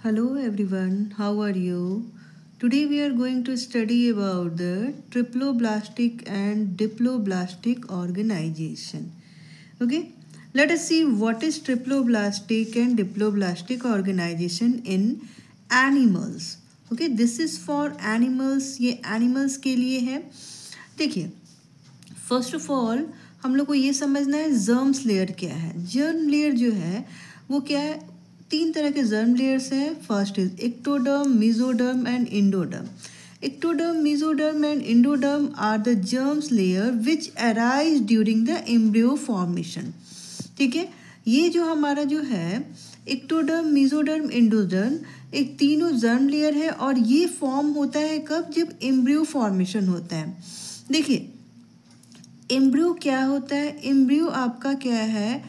Hello everyone, how are you? Today we are going to study about the triploblastic and diploblastic organization. Okay, let us see what is triploblastic and diploblastic organization in animals. Okay, this is for animals. ये animals के लिए है. देखिए, first of all हम लोग को ये समझना है जर्म्स लेयर क्या है. जर्म लेयर जो है वो क्या है, तीन तरह के जर्म लेयर्स हैं. First is ectoderm, mesoderm and endoderm. Ectoderm, mesoderm and endoderm are the germs layer which arise during the embryo formation. ठीक है, ये जो हमारा जो है एक्टोडर्म, मेसोडर्म, इंडोडर्म एक तीनों जर्म लेयर है और ये फॉर्म होता है कब, जब एम्ब्रियो फॉर्मेशन होता है. देखिए एम्ब्रियो क्या होता है, एम्ब्रियो आपका क्या है,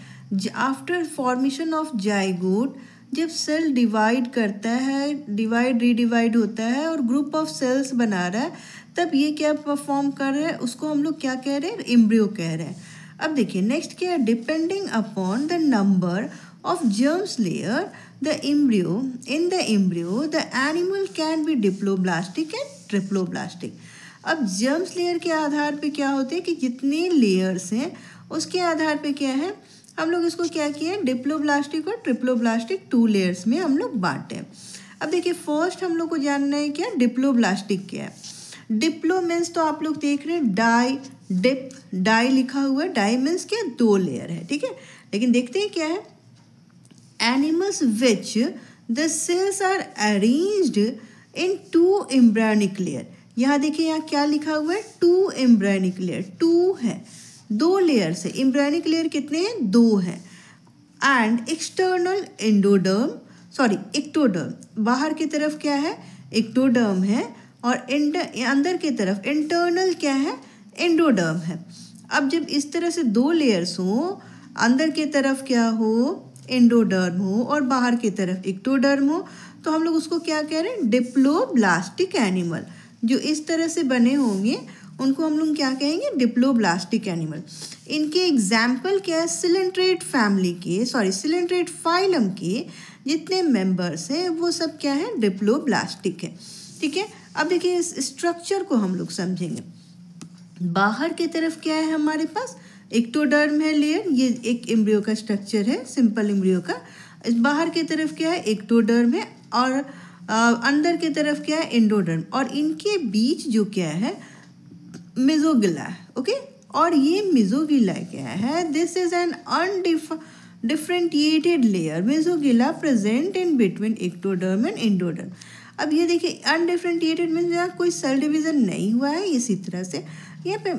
आफ्टर फॉर्मेशन ऑफ जाइगोट जब सेल डिवाइड करता है, डिवाइड रीडिवाइड होता है और ग्रुप ऑफ सेल्स बना रहा है, तब ये क्या परफॉर्म कर रहा है, उसको हम लोग क्या कह रहे हैं, एम्ब्रियो कह रहे हैं. अब देखिए नेक्स्ट क्या है, depending upon the number of germs layer the embryo, in the embryo the animal can be diploblastic and triploblastic. अब जर्म्स लेयर के आधार पे क्या होते हैं कि जितने लेयर्स हैं उसके आधार पे क्या है, हम लोग इसको क्या किए, डिप्लोब्लास्टिक और ट्रिप्लोब्लास्टिक टू लेयर्स में हम लोग बांटे. अब देखिए फर्स्ट हम लोग को जानना है क्या, डिप्लोब्लास्टिक क्या है. डिप्लो मीन्स तो आप लोग देख रहे हैं डाई, डिप, डाई लिखा हुआ है. डाई मीन्स क्या, दो लेयर है. ठीक है, लेकिन देखते हैं क्या है, animals which the cells are arranged in two embryonic layer. यहाँ देखिए यहाँ क्या लिखा हुआ है, टू एम्ब्रायोनिक लेयर. टू है, दो लेयर से. एम्ब्रायोनिक लेयर कितने हैं, दो हैं. And external endoderm, sorry ectoderm, बाहर की तरफ क्या है, एक्टोडर्म है और अंदर की तरफ इंटरनल क्या है, एंडोडर्म है. अब जब इस तरह से दो लेयर्स हो, अंदर की तरफ क्या हो, एंडोडर्म हो और बाहर की तरफ एक्टोडर्म हो, तो हम लोग उसको क्या कह रहे हैं, डिप्लोब्लास्टिक एनिमल. जो इस तरह से बने होंगे उनको हम लोग क्या कहेंगे, डिप्लोब्लास्टिक एनिमल. इनके एग्जाम्पल क्या है, सिलेंट्रेट फैमिली के, सॉरी सिलेंट्रेट फाइलम के जितने मेंबर्स हैं वो सब क्या है, डिप्लोब्लास्टिक है. ठीक है, अब देखिए इस स्ट्रक्चर को हम लोग समझेंगे. बाहर की तरफ क्या है हमारे पास, एक्टोडर्म है लेयर, ये एक एम्ब्रियो का स्ट्रक्चर है, सिंपल एम्ब्रियो का. इस बाहर की तरफ क्या है, एक्टोडर्म है और अंदर की तरफ क्या है, एंडोडर्म, और इनके बीच जो क्या है, मेसोगिला है. ओके, और ये मेसोगिला क्या है, this is an differentiated layer mesoglea present in between ectoderm and endoderm. अब ये देखिए अनडिफरेंटिएटेड मीन्स यहाँ कोई सेल डिवीजन नहीं हुआ है. इसी तरह से यहाँ पे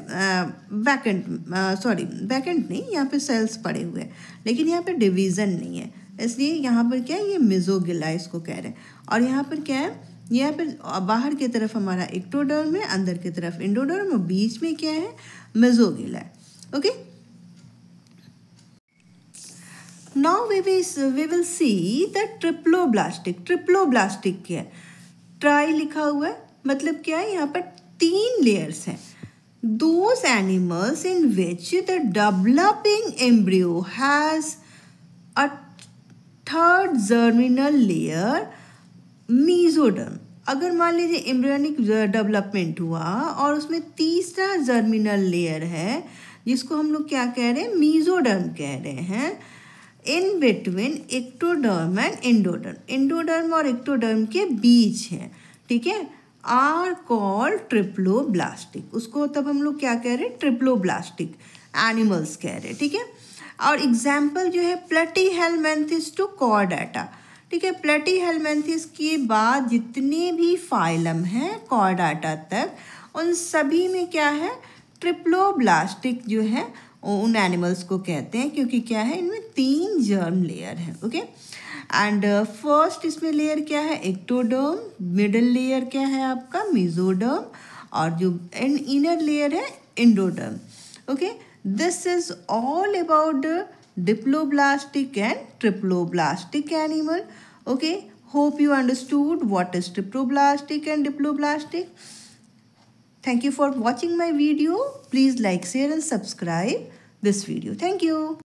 बैकेंड नहीं, यहाँ पे सेल्स पड़े हुए हैं लेकिन यहाँ पे डिवीज़न नहीं है, इसलिए यहाँ पर क्या है, ये मेसोगिला इसको कह रहे हैं. और यहाँ पर क्या है, यहाँ पर बाहर की तरफ हमारा एक्टोडर्म है, अंदर की तरफ एंडोडर्म और बीच में क्या है, मेसोगिला है. Okay, now we will see the triploblastic. Triploblastic क्या है, ट्राई लिखा हुआ है, मतलब क्या है, यहाँ पर तीन लेयर्स हैं. Those animals in which the developing embryo has a third germinal layer, mesoderm. अगर मान लीजिए एम्ब्रियोनिक डेवलपमेंट हुआ और उसमें तीसरा जर्मिनल लेयर है जिसको हम लोग क्या कह रहे हैं, मेसोडर्म कह रहे हैं, इन between ectoderm and endoderm. Endoderm और एक्टोडर्म के बीच है. ठीक है, आर कॉल्ड ट्रिप्लोब्लास्टिक. उसको तब हम लोग क्या कह रहे हैं, ट्रिप्लोब्लास्टिक एनिमल्स कह रहे हैं. ठीक है, और एग्जाम्पल जो है प्लेटीहेलमिन्थेस टू कॉर्डाटा. ठीक है, प्लेटीहेलमिन्थेस के बाद जितने भी फाइलम हैं कॉर्डाटा तक, उन सभी में क्या है, ट्रिप्लोब्लास्टिक जो है उन एनिमल्स को कहते हैं, क्योंकि क्या है, इनमें तीन जर्म लेयर है. ओके, एंड फर्स्ट इसमें लेयर क्या है, एक्टोडर्म, मिडल लेयर क्या है आपका, मेसोडर्म, और जो इनर लेयर है endoderm. Okay, this is all about the diploblastic and triploblastic animal. Okay, hope you understood what is triploblastic and diploblastic. Thank you for watching my video. Please like, share and subscribe this video. Thank you.